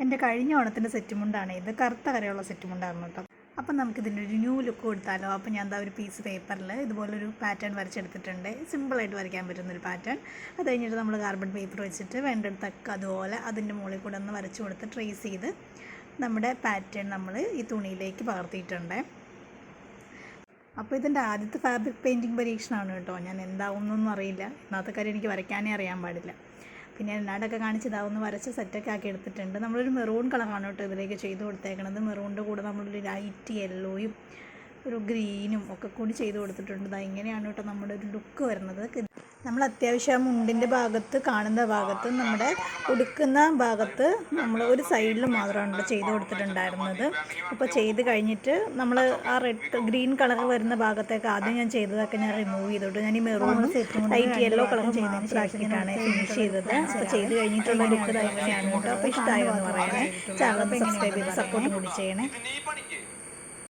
എൻ്റെ കഴിഞ്ഞ ഓണത്തിൻ്റെ സെറ്റ് മുണ്ടാണ് ഇത്. കറുത്ത കരയുള്ള സെറ്റ് മുണ്ടായിരുന്നു കേട്ടോ. അപ്പം നമുക്കിതിൻ്റെ ഒരു ന്യൂ ലുക്ക് കൊടുത്താലോ. അപ്പോൾ ഞാൻ എന്താ ഒരു പീസ് പേപ്പറിൽ ഇതുപോലൊരു പാറ്റേൺ വരച്ചെടുത്തിട്ടുണ്ട്. സിമ്പിളായിട്ട് വരയ്ക്കാൻ പറ്റുന്നൊരു പാറ്റേൺ. അത് കഴിഞ്ഞിട്ട് നമ്മൾ കാർബൺ പേപ്പർ വെച്ചിട്ട് വേണ്ടിടത്തൊക്കെ അതുപോലെ അതിൻ്റെ മുകളിൽ കൂടെ ഒന്ന് വരച്ച് കൊടുത്ത് ട്രേസ് ചെയ്ത് നമ്മുടെ പാറ്റേൺ നമ്മൾ ഈ തുണിയിലേക്ക് പകർത്തിയിട്ടുണ്ട്. അപ്പോൾ ഇതിൻ്റെ ആദ്യത്തെ ഫാബ്രിക് പെയിൻറ്റിങ് പരീക്ഷണമാണ് കേട്ടോ. ഞാൻ എന്താവുന്നൊന്നും അറിയില്ല. ഇന്നത്തെ കാര്യം എനിക്ക് വരയ്ക്കാനേ അറിയാൻ പാടില്ല. പിന്നെ എന്നാടൊക്കെ കാണിച്ച് ഇതാവുന്ന വരച്ച് സെറ്റൊക്കെ ആക്കി എടുത്തിട്ടുണ്ട്. നമ്മളൊരു മെറൂൺ കളറാണ് കേട്ടോ ഇതിലേക്ക് ചെയ്ത് കൊടുത്തേക്കണത്. മെറൂണിൻ്റെ കൂടെ നമ്മളൊരു ലൈറ്റ് യെല്ലോയും ഒരു ഗ്രീനും ഒക്കെ കൂടി ചെയ്ത് കൊടുത്തിട്ടുണ്ട്. ഇങ്ങനെയാണ് കേട്ടോ നമ്മുടെ ഒരു ലുക്ക് വരുന്നത്. നമ്മൾ അത്യാവശ്യം മുണ്ടിൻ്റെ ഭാഗത്ത് കാണുന്ന ഭാഗത്ത് നമ്മുടെ ഉടുക്കുന്ന ഭാഗത്ത് നമ്മൾ ഒരു സൈഡിൽ മാത്രമാണ് ചെയ്ത് കൊടുത്തിട്ടുണ്ടായിരുന്നത്. അപ്പോൾ ചെയ്ത് കഴിഞ്ഞിട്ട് നമ്മൾ ആ ഗ്രീൻ കളർ വരുന്ന ഭാഗത്തേക്ക് ആദ്യം ഞാൻ ചെയ്തതൊക്കെ ഞാൻ റിമൂവ് ചെയ്തിട്ട് ഞാൻ ഈ മെറൂൺ ലൈറ്റ് യെല്ലോ കളർ ചെയ്തിട്ടാണ് ഫിനിഷ് ചെയ്തത്. അപ്പോൾ ചെയ്ത് കഴിഞ്ഞിട്ടുള്ള ലുക്ക് ഇങ്ങനെയാണ് കേട്ടോ. അപ്പോൾ ഇഷ്ടമായോ എന്ന് പറയണേ. ചാനൽ സബ്സ്ക്രൈബ് ചെയ്ത് സപ്പോർട്ട് കൂടി ചെയ്യണേ.